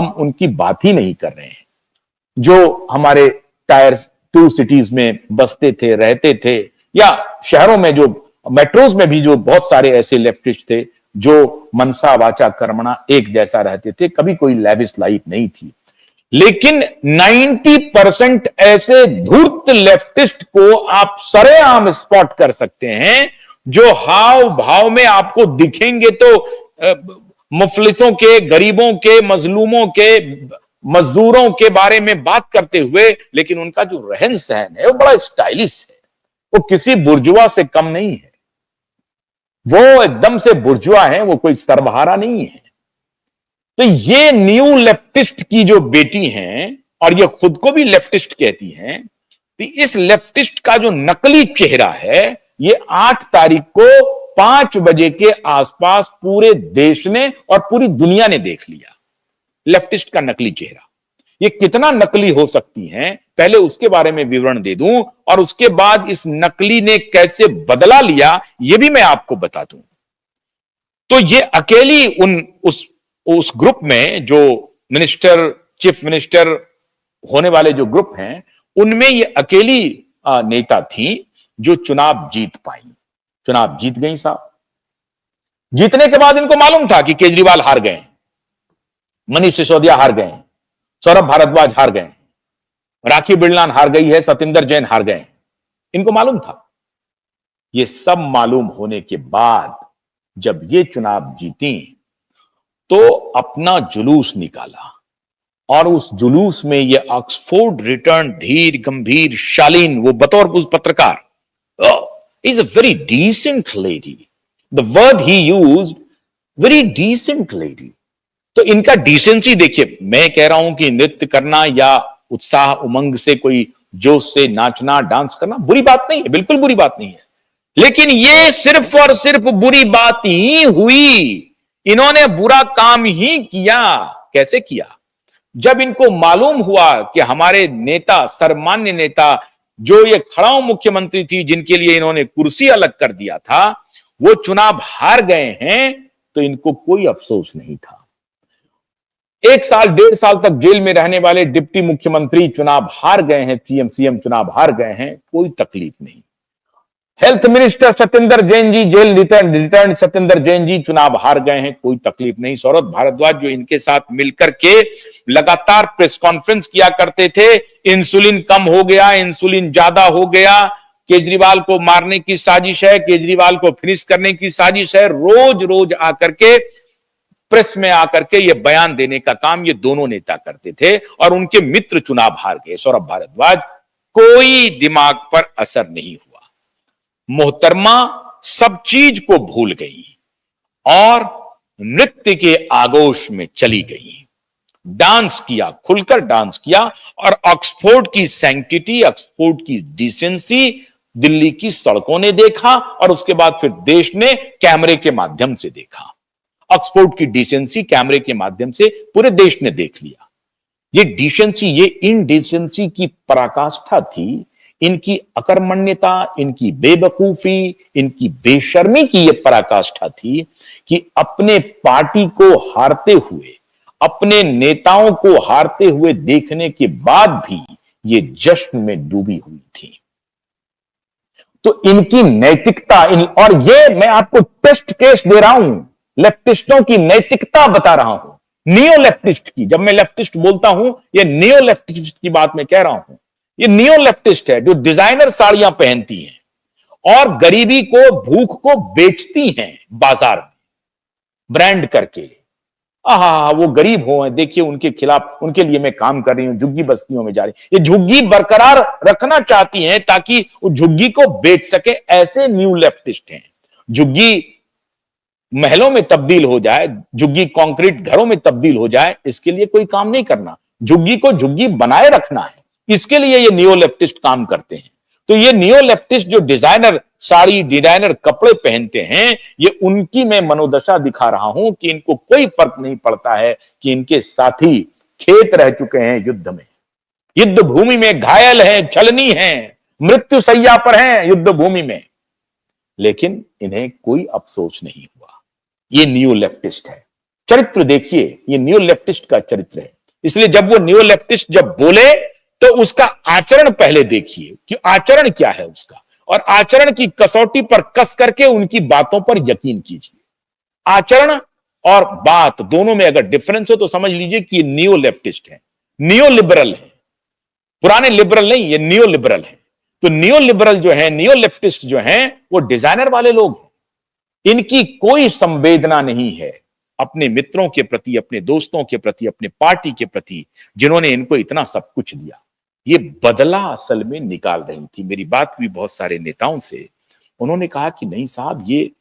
हम उनकी बात ही नहीं कर रहे हैं। जो हमारे टायर 2 सिटीज में बसते थे, रहते थे, या शहरों में जो मेट्रोज में भी जो बहुत सारे ऐसे लेफ्टिस्ट थे जो मनसा वाचा कर्मणा एक जैसा रहते थे, कभी कोई लैविश लाइफ नहीं थी। लेकिन 90% ऐसे धूर्त लेफ्टिस्ट को आप सरेआम स्पॉट कर सकते हैं जो हाव भाव में आपको दिखेंगे तो मुफलिसों के, गरीबों के, मजलूमों के, मजदूरों के बारे में बात करते हुए, लेकिन उनका जो रहन सहन है वो बड़ा स्टाइलिश है। वो किसी बुर्जुआ से कम नहीं है, वो एकदम से बुर्जुआ है, वो कोई सर्वहारा नहीं है। तो ये न्यू लेफ्टिस्ट की जो बेटी हैं, और ये खुद को भी लेफ्टिस्ट कहती हैं, तो इस लेफ्टिस्ट का जो नकली चेहरा है, ये 8 तारीख को 5 बजे के आसपास पूरे देश ने और पूरी दुनिया ने देख लिया। लेफ्टिस्ट का नकली चेहरा, ये कितना नकली हो सकती हैं, पहले उसके बारे में विवरण दे दूं, और उसके बाद इस नकली ने कैसे बदला लिया ये भी मैं आपको बता दूं। तो ये अकेली उस ग्रुप में जो मिनिस्टर, चीफ मिनिस्टर होने वाले जो ग्रुप हैं, उनमें ये अकेली नेता थी जो चुनाव जीत पाई। चुनाव जीत गई साहब। जीतने के बाद इनको मालूम था कि केजरीवाल हार गए, मनीष सिसोदिया हार गए, सौरभ भारद्वाज हार गए, राखी बिरलान हार गई है, सतिंदर जैन हार गए, इनको मालूम था। ये सब मालूम होने के बाद जब ये चुनाव जीती तो अपना जुलूस निकाला, और उस जुलूस में ये ऑक्सफोर्ड रिटर्न धीर गंभीर शालीन, वो बतौर उस पत्रकार, is a very decent lady, the word he used, very decent lady. तो इनका डिसेंसी देखिए, मैं कह रहा हूं कि नृत्य करना या उत्साह उमंग से, कोई जोश से नाचना डांस करना बुरी बात नहीं है, बिल्कुल बुरी बात नहीं है, लेकिन ये सिर्फ और सिर्फ बुरी बात ही हुई। इन्होंने बुरा काम ही किया। कैसे किया? जब इनको मालूम हुआ कि हमारे नेता, सर्वमान्य नेता, जो ये खड़ाऊ मुख्यमंत्री थी, जिनके लिए इन्होंने कुर्सी अलग कर दिया था, वो चुनाव हार गए हैं, तो इनको कोई अफसोस नहीं था। 1 साल 1.5 साल तक जेल में रहने वाले डिप्टी मुख्यमंत्री चुनाव हार गए हैं, सीएम चुनाव हार गए हैं, कोई तकलीफ नहीं। Health minister Satyendra Jain ji jail return Satyendra Jain ji चुनाव हार गए हैं, कोई तकलीफ नहीं। सौरभ भारद्वाज जो इनके साथ मिलकर के लगातार प्रेस कॉन्फ्रेंस किया करते थे, इंसुलिन कम हो गया, इंसुलिन ज्यादा हो गया, केजरीवाल को मारने की साजिश है, केजरीवाल को फिनिश करने की साजिश है, रोज रोज आकर के प्रेस में आकर के ये बयान देने का काम ये दोनों नेता करते थे, और उनके मित्र चुनाव हार गए। सौरभ भारद्वाज, कोई दिमाग पर असर नहीं हुआ। मोहतरमा सब चीज को भूल गई और नृत्य के आगोश में चली गई। डांस किया, खुलकर डांस किया, और ऑक्सफोर्ड की सैंक्टिटी, ऑक्सफोर्ड की डिसेंसी दिल्ली की सड़कों ने देखा, और उसके बाद फिर देश ने कैमरे के माध्यम से देखा। ऑक्सफोर्ड की डिसेंसी कैमरे के माध्यम से पूरे देश ने देख लिया। ये डिसेंसी, ये इनडिसेंसी की पराकाष्ठा थी, इनकी अकर्मण्यता, इनकी बेवकूफी, इनकी बेशर्मी की यह पराकाष्ठा थी कि अपने पार्टी को हारते हुए, अपने नेताओं को हारते हुए देखने के बाद भी ये जश्न में डूबी हुई थी। तो इनकी नैतिकता, और ये मैं आपको टेस्ट केस दे रहा हूं, लेफ्टिस्टों की नैतिकता बता रहा हूं, नियो लेफ्टिस्ट की। जब मैं लेफ्टिस्ट बोलता हूं, ये नियो लेफ्टिस्ट की बात मैं कह रहा हूं। ये नियो लेफ्टिस्ट है जो डिजाइनर साड़ियां पहनती हैं और गरीबी को, भूख को बेचती हैं बाजार में ब्रांड करके। वो गरीब हो, देखिए उनके खिलाफ, उनके लिए मैं काम कर रही हूं, झुग्गी बस्तियों में जा रही, ये झुग्गी बरकरार रखना चाहती हैं ताकि उस झुग्गी को बेच सके। ऐसे न्यू लेफ्टिस्ट हैं। झुग्गी महलों में तब्दील हो जाए, झुग्गी कंक्रीट घरों में तब्दील हो जाए, इसके लिए कोई काम नहीं करना। झुग्गी को झुग्गी बनाए रखना है, इसके लिए ये नियो लेफ्टिस्ट काम करते हैं। तो ये नियो लेफ्टिस्ट जो डिजाइनर साड़ी, डिजाइनर कपड़े पहनते हैं, ये उनकी मैं मनोदशा दिखा रहा हूं कि इनको कोई फर्क नहीं पड़ता है कि इनके साथी खेत रह चुके हैं युद्ध में, युद्ध भूमि में घायल हैं, छलनी हैं, मृत्यु सैया पर हैं युद्ध भूमि में, लेकिन इन्हें कोई अफसोस नहीं हुआ। ये न्यू लेफ्टिस्ट है। चरित्र देखिए, ये नियो लेफ्टिस्ट का चरित्र है। इसलिए जब वो नियो लेफ्टिस्ट जब बोले तो उसका आचरण पहले देखिए कि आचरण क्या है उसका, और आचरण की कसौटी पर कस करके उनकी बातों पर यकीन कीजिए। आचरण और बात दोनों में अगर डिफरेंस हो तो समझ लीजिए कि ये नियो लेफ्टिस्ट है, नियो लिबरल है। पुराने लिबरल नहीं, ये नियो लिबरल है। तो नियो लिबरल जो है, नियो लेफ्टिस्ट जो है, वो डिजाइनर वाले लोग हैं। इनकी कोई संवेदना नहीं है अपने मित्रों के प्रति, अपने दोस्तों के प्रति, अपने पार्टी के प्रति, जिन्होंने इनको इतना सब कुछ दिया। ये बदला असल में निकाल रही थी। मेरी बात हुई बहुत सारे नेताओं से, उन्होंने कहा कि नहीं साहब, ये